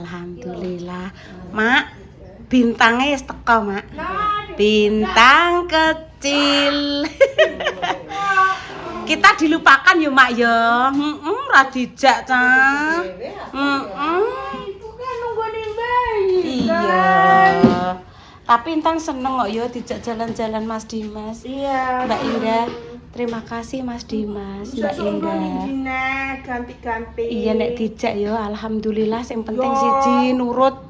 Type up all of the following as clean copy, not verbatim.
Alhamdulillah. Mak, bintangnya wis teko, Mak. Bintang kecil. Kita dilupakan ya, Mak ya. Ra dijak, Cah. Ibu kan nunggu nih bayi. Iya. Tapi Intan seneng kok ya dijak jalan-jalan Mas Dimas. Iya. Mbak Indah, terima kasih Mas Dimas, Mbak Indah. Ganti-ganti. Iya nek dijak ya alhamdulillah sing penting siji nurut.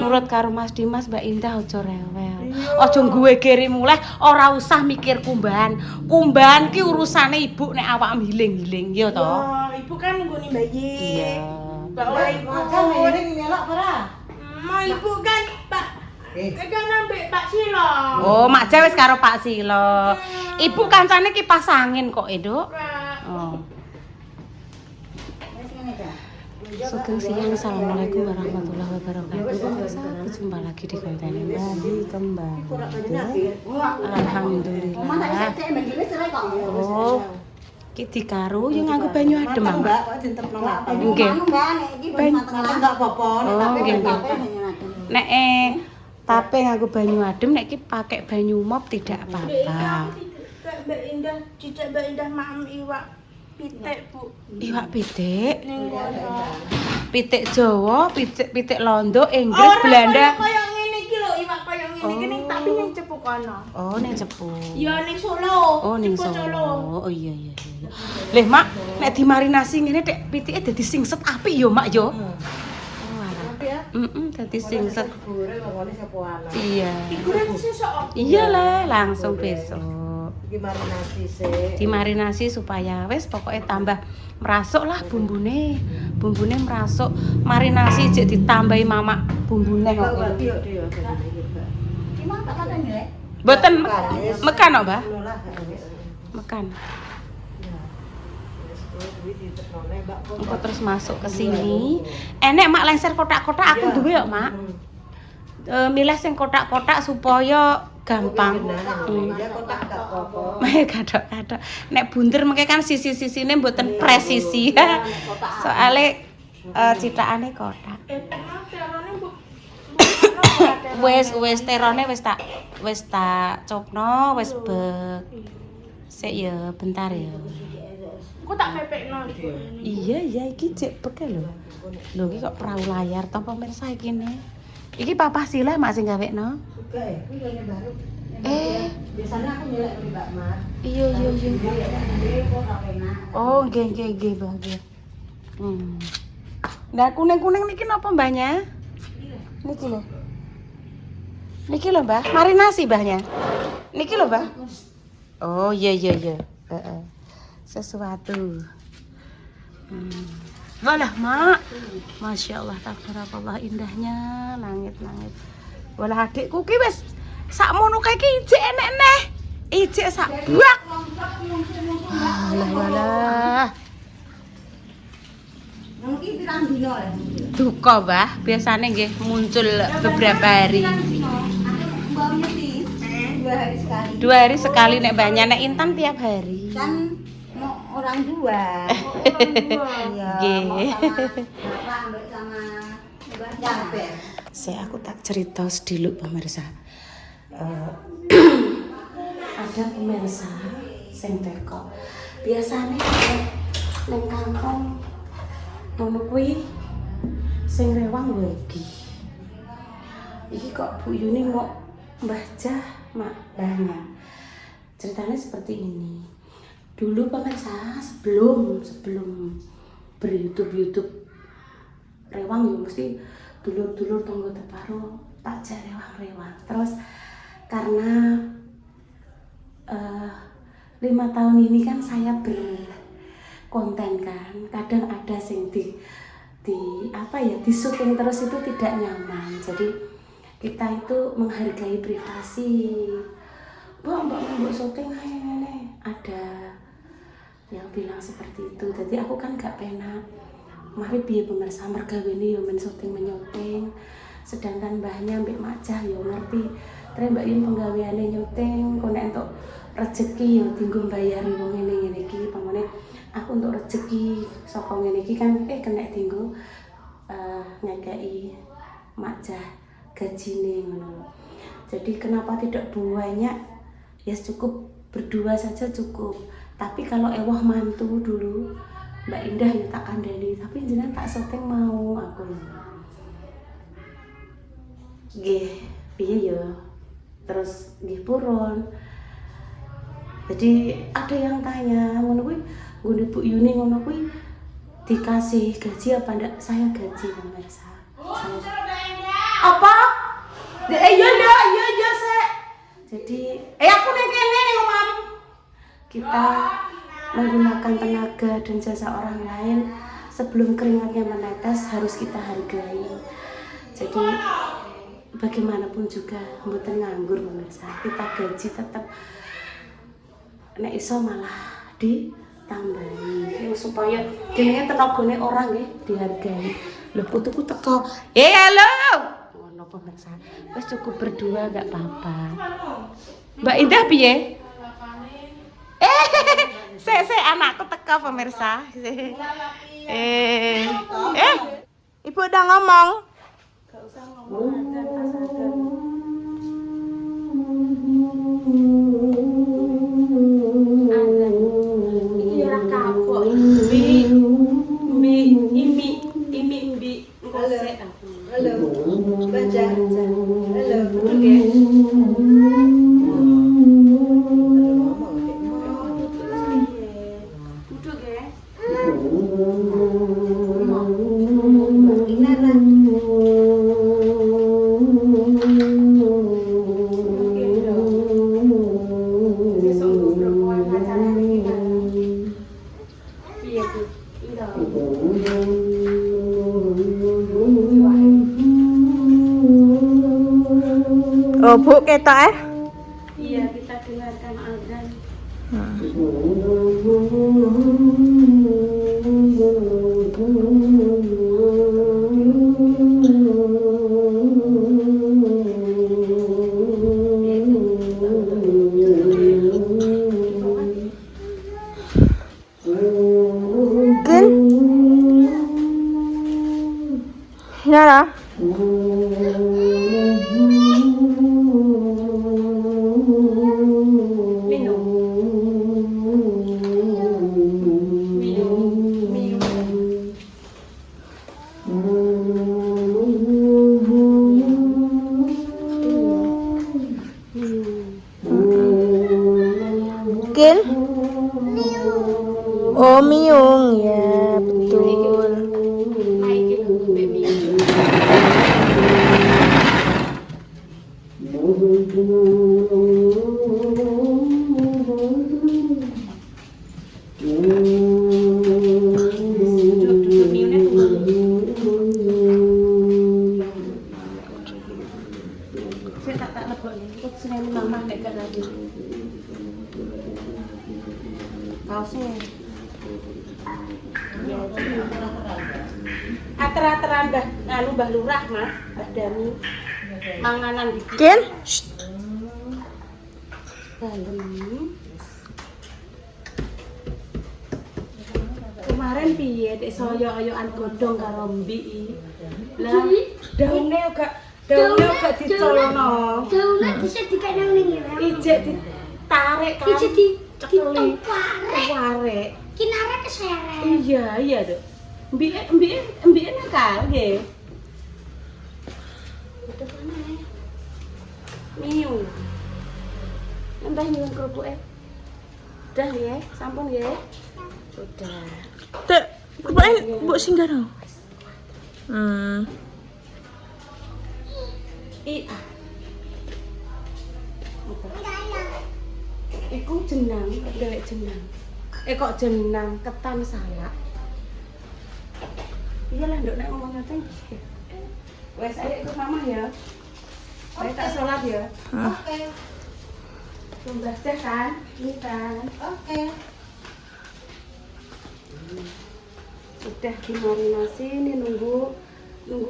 Nurut karo Mas Dimas, Mbak Indah aja rewel. Aja ngguwe kiri muleh, ora usah mikir kumbahan. Kumbahan ki urusane ibu nek awak hiling-hiling ya to. Ibu kan nunggu nih bayi. Iya. Bawa ibu. Ngiring melok ora? Ibu kan Pak. Kan ambek Pak Silo. Oh, Mak Ja wis karo Pak Silo. Ibu kancane kipas angin kok, Nduk. Oh. Sugeng siang, assalamualaikum warahmatullahi wabarakatuh. Pemirsa, berjumpa lagi di konten Bali kembali. Alhamdulillah. Oh, ki dikaru yo nganggo banyu adem, Mbak. Nggih. Enggak apa-apa, nggih. Nek tape nganggo banyu adem, nek ki pakai banyu mop tidak apa-apa. Mbak Indah, cicak Mbak Indah maem iwak pitik, Bu. Iwak pitik. Ning kono. Pitik Jawa, pitik Londo, Inggris, Belanda. Kayak ngene iki lho, iwak kayak ngene iki ning tapi ning Cepu kono. Oh, ning Cepu. Ya ning Solo. Oh, ning Cepu Solo. Oh iya. Leh, Mak, nek dimarinasi ngene tek pitike dadi singset apik yo, Mak yo. Dadi singset. Iya. Digoreng sesuk. Iya lah, langsung besok. Dimarinasi sih. Dimarinasi supaya wis pokoknya tambah merasuk lah bumbune. Bumbune merasuk. Marinasi jek ditambahi mamak bumbune kok. Mboten mekan kok, Mbah. Mekan. Engko terus masuk ke sini. Enek Mak lengser kotak-kotak aku duwe kok, Mak. Milih sing kotak-kotak supaya gampang. Kadok-kadok. Nek bunder mengke kan sisi-sisine mboten presisi. Soale citakane kotak. Wis terone wis tak copno, wis bek. Sik ya, bentar ya. Aku tak pepekno iki. Iya iki cek beke lho. Lho iki kok perahu layar to pemirsa iki ne. Iki Papa Sila Mak sing gawekno. Biasanya aku nyelek di Mbak Mat. Iya. Oh, nggih, Mbah. Nah, kuning-kuning niki napa Mbahnya? Niki lho. Niki lho, Mbah. Marinasi Mbahnya. Niki lho, Mbah. Oh, iya. Heeh. Sesuatu. Walah, Mak. Masya Allah, tabarakallah indahnya langit-langit. Walah adikku ki wis sakmono kae ki ijek enek neh. Ijek sak buak. Walah. Mungkin pirang dino ya. Duka, Mbah. Biasanya nggih muncul beberapa hari. Baunya sih 2 hari sekali. 2 hari sekali nek Mbahnya, nek Intan tiap hari. Kan mau orang dua. Iya. Nggih. Bapak ambil sama Mbak Jamber. Aku tak cerita sediluk pemirsa. Ada pemirsa sing teko. Biasane ning kampung ngono kuwi sing rewang wedi. Iki kok Bu Yuni mau Mbah Jah Mbahnya. Ceritanya seperti ini. Dulu pemirsa sebelum ber-YouTube rewang yo mesti dulur-dulur tonggo teparo tak jar rewang. Terus karena 5 tahun ini kan saya berkonten kan, kadang ada sing di syuting terus itu tidak nyaman. Jadi kita itu menghargai privasi. Mbak syuting ngene. Ada yang bilang seperti itu. Jadi aku kan gak penak. Mari biar pemirsa mergaweni yo men syuting menyuting. Sedangkan Mbahnya Mbak Majah yo ngerti. Terus Mbak Yun penggaweane nyuting, kok nek entuk rezeki yo dienggo mbayari wong ngene iki. Pamane aku untuk rezeki saka ngene iki kan kena dienggo ngekei makjah gajine ngono. Jadi kenapa tidak banyak? Ya cukup berdua saja cukup. Tapi kalau ewah mantu dulu Mbak Indah ya tak kandani, tapi jenengan tak syuting mau aku. Nggih, piye ya? Terus nggih purun. Jadi ada yang tanya, ngono kuwi nggone Bu Yuni ngono kuwi dikasih gaji apa ndak? Saya gaji pemirsa. Apa? Iya sek. Jadi aku ning kene ning omam. Kita menggunakan tenaga dan jasa orang lain sebelum keringatnya menetes harus kita hargai. Jadi bagaimanapun juga mboten nganggur pemirsa. Kita gaji tetap nek iso malah ditambahi supaya jenenge tenagane orang nggih dihargai. Lho putuku teko. Halo. Ngono pemirsa. Wis cukup berdua enggak apa-apa. Mbak Indah piye? Sek anakku teko pemirsa. Ibu udah ngomong. Gak usah ngomong adan pas adan. Adan. Iki ora kapok. Mbi. Ngosek aku. Halo. Baca. Halo. Oke. Duduk ya. Inana. Besok ngobrol kowe pacaran iki kan. Piye Bu? Indah. Oh, Bu ketok Iya, kita dengarkan azan. Gen. Nara. Minum. Gen. Oh, miung ya, betul. Saya tak lebok nih, kok seneng mama nek gak lagi. Kaosnya. Ater-ateran Mbah Lurah mah, Mbah Dami. Manganan dikit. Gen. Dalem. Kemarin piye dek soyo-oyoan godhong karo Mbi. Lah, daune gak dicolno. Daunnya bisa dikandang nih ya. Ijek ditarik kan. Bisa Cekeli. ditarik. Warek. Kinara keseret. Iya, Dok. Mbi nakal nggih. Itu mana? Miu. Entah nyuwun kerupuke. Udah ya, sampun ya. Sudah. Dek, kepain mbok singgah dong. Iku jenang, dhewek jenang. Kok jenang ketan salak. Iyalah nduk nek ngomong ngoten. Wes ayo ikut mama ya. Saya tak sholat ya. Oke. Membaca kan? Ini kan. Oke. Udah dimarinasi, ini nunggu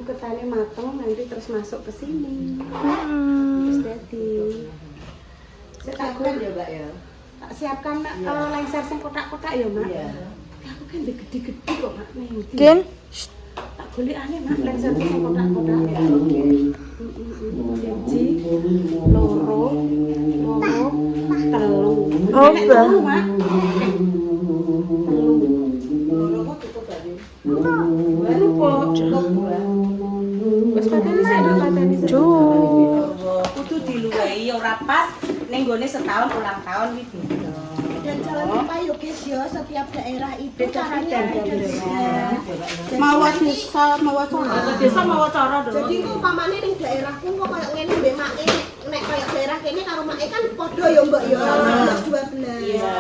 ketannya mateng, nanti terus masuk ke sini. Terus jadi. Saya Siapkan ya, Mbak ya. tak siapkan lengser sing kotak-kotak ya, Mak. Iya. Aku kan gede-gede kok, Mak. Nih. Gen. Tak golikane mak lensa iki sing kotak-kotak ya. Siji, loro, telu. Oh, Nek Mbak. telu, Mak. Loro kok cukup tadi. Cukup. Wes pateni sik nduk pateni sik. Kudu diluwehi ora pas ning gone setahun ulang tahun iki beda. Dan jangan lupa yuk guys ya, setiap daerah itu caranya beda-beda. Mawa desa, mawa cara. Jadi kok umpamane ning daerahku kok koyo ngene mbek make nek koyo daerah kene karo make kan padha ya Mbak ya 11 12. Iya.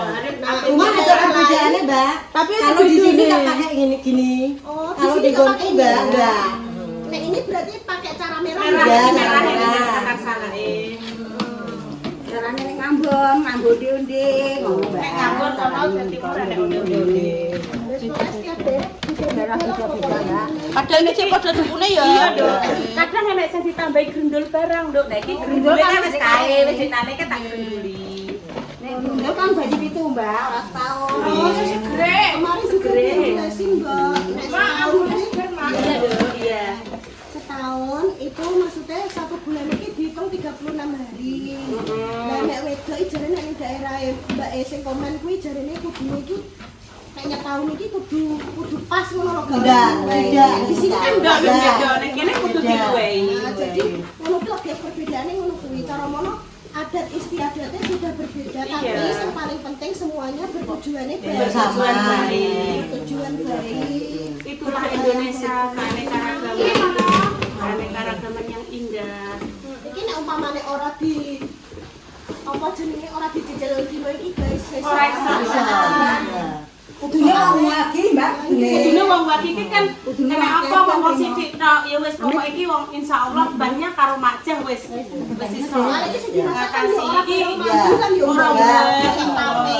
Nah, Cuma ini ada daerah perbedaannya, lain. Mbak. Tapi Kalau di sini kan pakai gini. Oh, Kalau sini di nggak Gonku pakai enggak, ini. enggak. Nek ini berarti pakai cara merah. merah Iya, ini merah ini merah. akan salah Caranya ngambon, onde-onde, ngono, Mbak. Nek ngambon kalau Jawa Timur ada onde-onde. Wes pokoknya setiap daerah beda-beda ya. Padahal ini sih padha dukune ya. Iya, Dok. Kadang enek sing ditambahi grendul barang, Nduk. Nah, iki Grendul grendul kan wis kae, wis ditane kan tak grenduli. Itu kan baju itu, Mbak. Ora tahu. Oh, segere. Kemarin juga dijelasin Mbak. Nek setahun Iya, Dok. Iya. setahun itu maksudnya 1 bulan ini dihitung 36 hari. Nah, nek wedok iki jarene ning daerah Mbak sing komen kuwi jarene kudune iki kayaknya tahun ini kudu pas ngono lho Kak. Enggak, beda. Di sini kan Enggak enggak beda, beda. nek kene kudu diluwehi. Nah, jadi ngono kuwi lagi perbedaane ngono kuwi. Cara mono adat istiadatnya sudah berbeda, tapi Iya. yang paling penting semuanya bertujuannya baik. Bersama. Bertujuan baik. Itulah Indonesia, keanekaragaman yang indah. Iki nek umpamane ora di apa jenenge ora dicicil dino iki guys, Ora iso. Kudunya wong lagi, Mbak. Kudune wong waki iki kan nek apa wong sithik tok ya wis pokok iki wong insyaallah banyak karo majang wis iso. Soalnya iki sing dimasak kan Ngatasi yo ora iki, maju kan yo ora ora boleh. tape.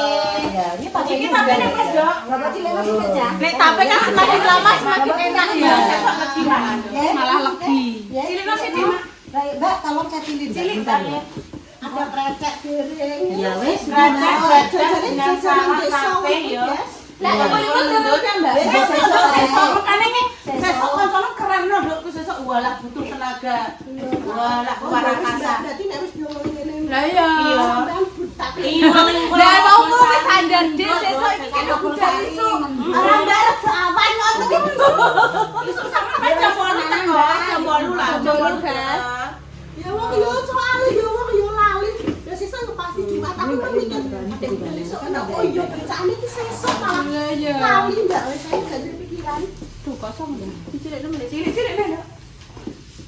Ya, ini pakai Iki tapi nek Mas, Dok. Bapak cilik masih aja. Nek tape kan semakin lama semakin enak ya. Sesuk legi malah legi. Cilikno sithik, Mak. Baik, Mbak, tolong saya cilik. Cilik Bentar tak ya. Ada krecek piring. Ya wis, Jajan dengan salah tape yo. Lah kok iku ndut kan, Mbak? Sesuk makane iki sesuk kancamu keren lho, Dok. Ku sesuk walah butuh tenaga. Walah warakasa. Berarti nek wis diomongin ngene. Lah iya. Sampean buta. Iya, lah mau ku wis sandar dhewe sesuk iki kan budal isu. Orang daerah keawan ngoten iki. Isu sama kan jam 8 teko, jam 8 lah, jam 8. Ya wong yo soal yo wong yo lali. Ya sesuk yo pasti Jumat aku kan mikir. Adek besok ana oh yo becakane iki sesuk malah. Lali Mbak wis saya gak ada pikiran. Duh, kosong ya. Cilik nemen, cilik nek.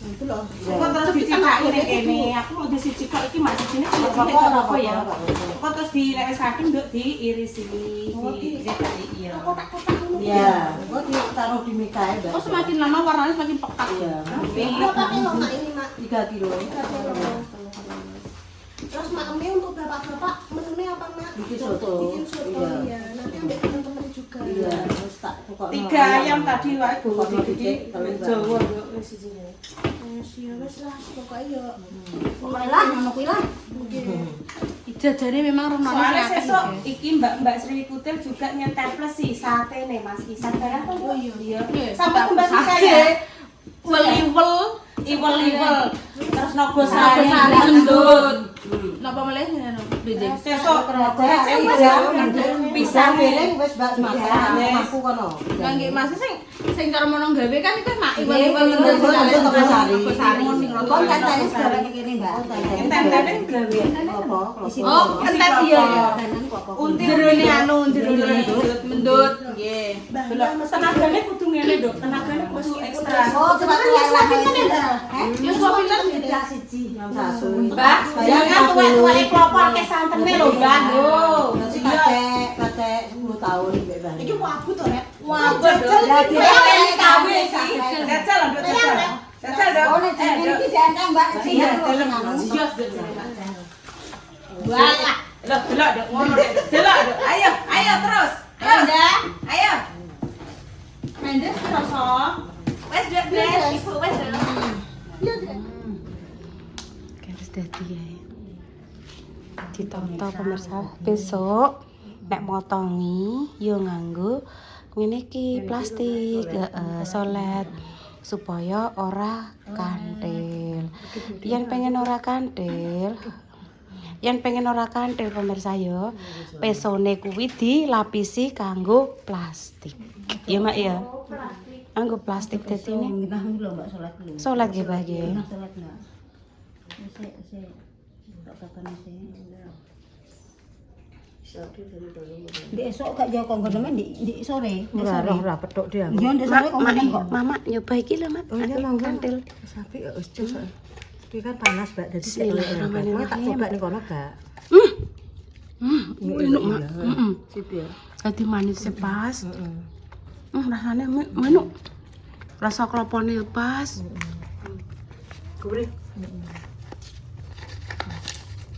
Itu loh. Kok terus dicicaki nek kene. Aku mau disicik kok iki mak sijine cilik apa ya. Kok terus dilekesake nduk diirisi. Iya. Kotak-kotak ngono. Ya, kok ditaruh di mikae, Mbak. Kok semakin lama warnanya semakin pekat. Iya. Berapa kilo Mak ini Mak? 3 kilo. Terus makemnya untuk bapak-bapak menunya apa Mak? Bikin soto. Bikin soto Iya. ya. Nanti ambil teman-teman juga. Iya, terus tak pokoknya. 3 ayam tadi wae Pokoknya dididik telur Jawa nduk wis sijine. Ya wes lah pokoknya yo. Pokoknya lah, ngono kuwi lah. Jajane memang renone soalnya sesuk iki Mbak Sri Kutil juga nyetel plus si sate nih Mas Isan barang kok. Oh iya. Sampai Mbak Sri iwel terus nogo sari endut. Napa meleh ngono? Sesuk Pisang piring wis Mbak masak, aku kono. Lah nggih Mas sing cara mono gawe kan iku mak Iwel-iwel endut teko sari. sing Kon tentene sekarang iki Mbak. Tentene gawe. Apa? Isi Oh, entet iya. Unti Jerone anu, jerone mendut nggih. Tenagane kudu ngene, Dok. Tenagane kudu ekstra. Oh, coba tuwa Yo sopilan tidak siji, satu. Mbak, jangan tuwek-tuwek klopor ke santene lho, Mbak. Loh, Nanti kakek 10 tahun Mbak Bang. Iki wabu to Rep. wah, jajal Lagi iki. kawe iki. Jajal lho, Dok, jajal. Jajal, Dok. Oh, nek jenenge iki dianteng Mbak. Iya, dalam jos, Dok. Wah, delok, Dok, ngono, Dok. Delok, Dok. Ayo, ayo terus. Terus. Ayo. Mendes terus, oh. Wes, Dok, wes. Ibu wes, Dok. Iya, Dek. Garis dadi ya. Ditonton pemirsa. Besok nek motongi yo nganggo Ngene iki plastik, solet supaya ora kantil. Yen pengen ora kantil, pemirsa yo, pesone kuwi dilapisi kanggo plastik. Ya Mak ya. Kanggo plastik dadi ini. Ngitahmu lho Mbak salat lho. Salat nggih Mbak nggih. Salat Mbak. Sik. Tak kapan sih. Di esok gak jauh kok ngono di sore. Ora petuk dia. Yo di sore kok ngomong kok. Mama nyoba iki lho Mak. Kantil. Sapi wis cus. Iki kan panas, Mbak. Dadi sik Bismillahirrahmanirrahim. tak coba ning kono gak. Enak Mak. Sip ya. Dadi manis pas. Rasane enak. Rasa klopone pas. Gurih.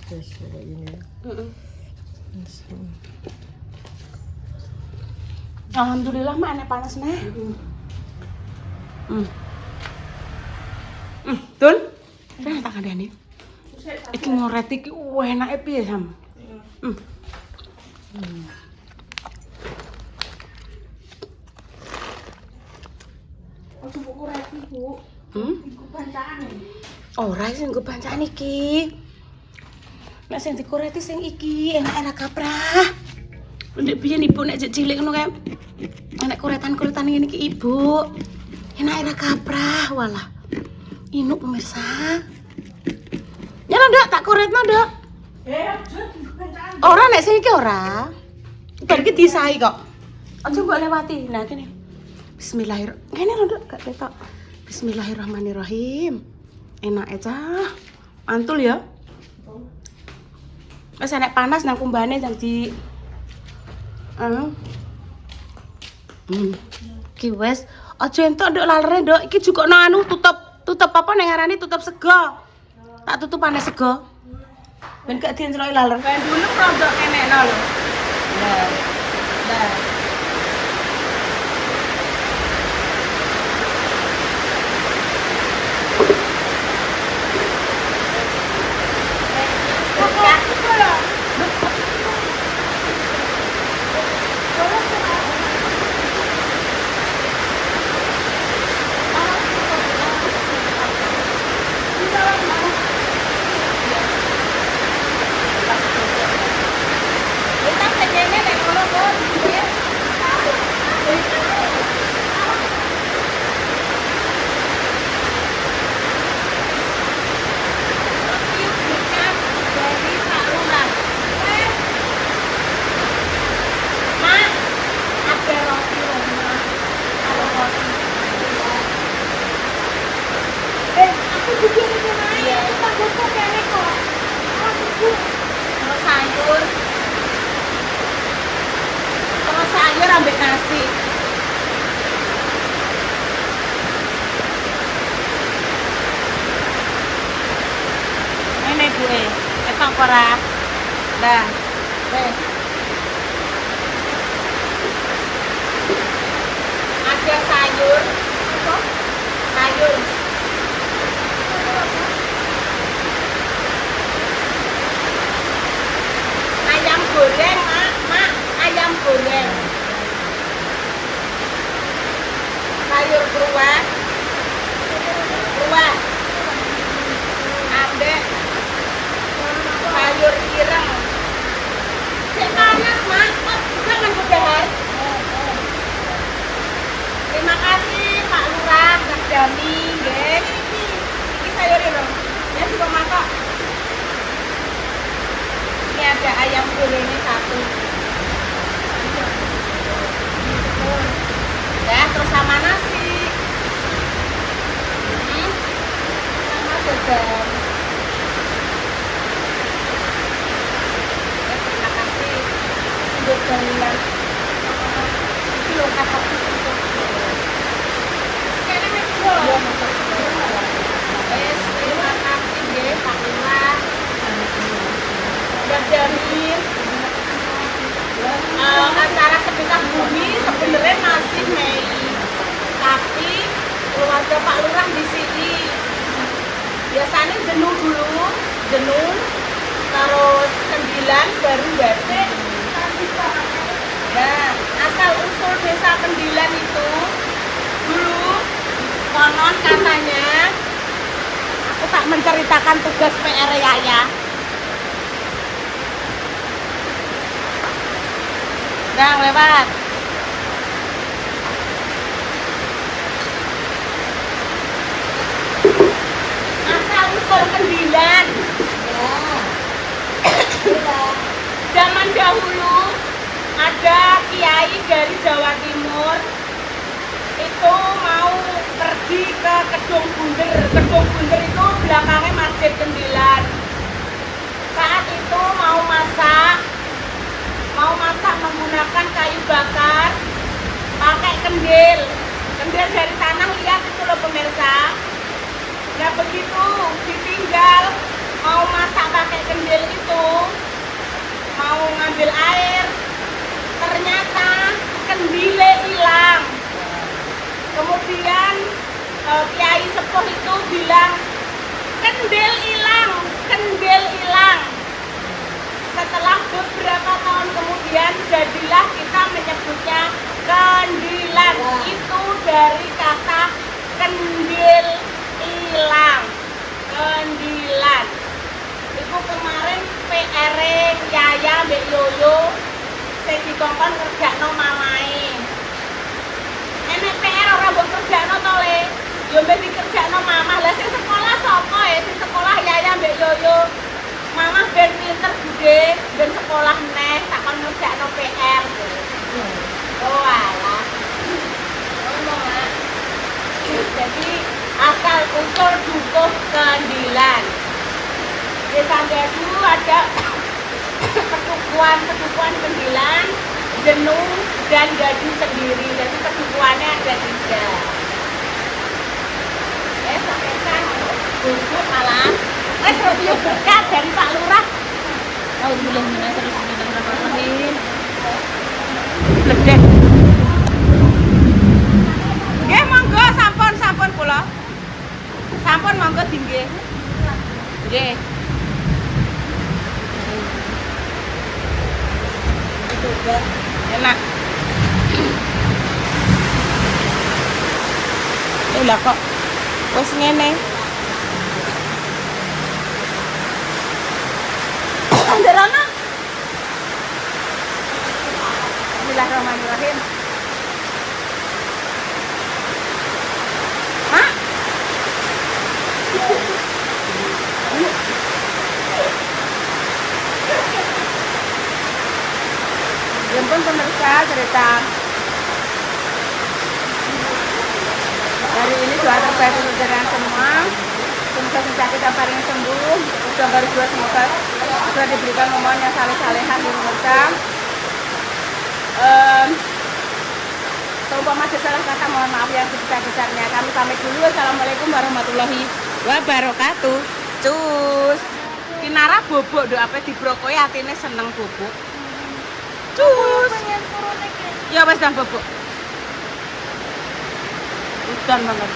Wis kayak gini. Alhamdulillah Mak enek panas neh. Tun. Tak kandhani. Iki ngoret iki enake piye Sam? Ojo buku reti, Bu. Iku bancaan. Ora sing nggo bancaan iki. Nek sing dikoreti sing iki enak kaprah. Ndek biyen ibu nek cilik ngono kae. Enak koretan-koretan ngene iki ibu. Enak kaprah walah. Inuk pemirsa. Ya lho Nduk, tak koretno Nduk. Ora nek sing iki ora. Bar iki disahi kok. Aja mbok lewati. Nah kene. Bismillahirrahmanirrahim. Kene lho Nduk, gak ketok. Bismillahirrahmanirrahim. Enak cah. Mantul ya. Wis enek panas nang kumbane jang di Ki wis aja entuk nduk lalere nduk. Iki jukokno anu tutup apa ning ngarani tutup sego. Tak tutupane sego. Ben gak dienceloki laler. Ben dulu rodok enekno lho. Lah. Terus sayur ambek nasi. Ini gue, etok ora. Dah. Ada sayur. Sayur. Ayam goreng, Mak. Ayam goreng. Sayur keruah. Ambek sayur ireng. Cek panas, Mak. Jangan kebahar. Terima kasih Pak Lurah, Kak Dami, nggih. Iki sayur ireng. Ya juga matok. Ini ada ayam gorengnya 1. Ya, terus sama nasi. Sama jajan. Ya, terima kasih untuk jaminan. Ini loh kakak itu. Kayaknya itu loh. Terima kasih ya Pak Lurah. Jamin acara sedekah bumi sebenarnya masih Mei, tapi keluarga Pak Lurah di sini biasanya jenuh dulu, terus 9 baru batik. Nah, asal usul desa Kendilan itu dulu konon katanya, aku tak menceritakan tugas PR Yaya. Udah lewat. Asal usul Kendilan. Zaman dahulu ada kiai dari Jawa Timur itu mau pergi ke Kedung Bunder. Kedung Bunder itu belakangnya Masjid Kendilan. Saat itu mau masak menggunakan kayu bakar pakai kendil dari tanah, lihat itu loh pemirsa. Nah begitu ditinggal mau masak pakai kendil itu, mau ngambil air, ternyata kendile hilang. Kemudian kiai sepuh itu bilang, kendil hilang. Setelah beberapa tahun kemudian jadilah kita menyebutnya Kendilan. Itu dari kata kendil hilang, Kendilan. Itu kemarin PR Yaya mbek Yoyo sing dikongkon kerjakno mamae. Enek PR ora mbok kerjakno to Le? Yo mbek dikerjakno mamah. Lah sing sekolah sapa ya? Sing sekolah Yaya mbek Yoyo. Mamah ben pinter bude, ben sekolah neh, takon ngerjakno PR. Oh alah. Ngomong. Jadi asal usul dukuh Kendilan. Desa Gadu ada petukuan Kendilan, Jenuh dan Gadu sendiri. Jadi petukuannya ada 3. Sampai bubuk malah. Review berkat dari Pak Lurah. Alhamdulillahirrahmanirrahim. Bledek. Nggih monggo sampun kula. Sampun monggo dinggih. Nggih. Enak. Lah kok wis ngene. Anderana. Bismillahirrahmanirrahim. Mak. Jemput pemirsa cerita. Hari ini doa terbaik untuk kalian semua. Semoga sakit dan paling sembuh. Semoga juga semoga diberikan momen yang saleh-salehan di pemirsa. Seumpama ada salah kata mohon maaf yang sebesar-besarnya. Kami pamit dulu. Assalamualaikum warahmatullahi wabarakatuh. Cus. Kinara bobok do apa dibrokoi atine seneng bobok. Cus. Ya wes dah bobok. Udan banget.